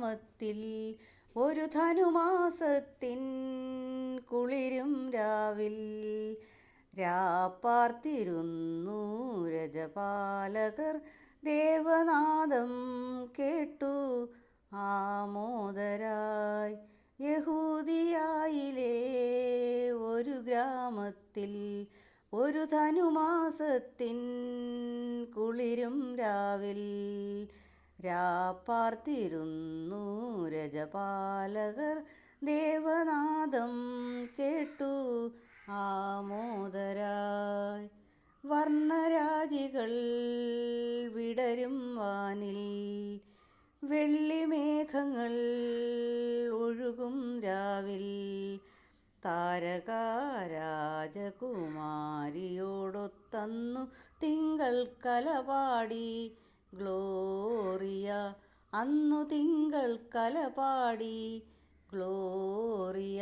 ഗ്രാമത്തിൽ ഒരു ധനുമാസത്തിൻ കുളിരും രാവിൽ രാപ്പാർത്തിരുന്നു രജപാലകർ ദേവനാദം കേട്ടു ആമോദരായി. യഹൂദിയായിലെ ഒരു ഗ്രാമത്തിൽ ഒരു ധനുമാസത്തിൻ കുളിരും രാവിൽ രാപ്പാർത്തിരുന്നു രജപാലകർ ദേവനാദം കേട്ടു ആമോദരായി. വർണ്ണരാജികൾ വിടരും വാനിൽ വെള്ളിമേഘങ്ങൾ ഒഴുകും രാവിൽ താരകാരാജകുമാരിയോടൊത്തന്നു തിങ്കൾ കലപാടി ഗ്ലോറിയ. അന്നു തിങ്കൾ കലപാടി ഗ്ലോറിയ.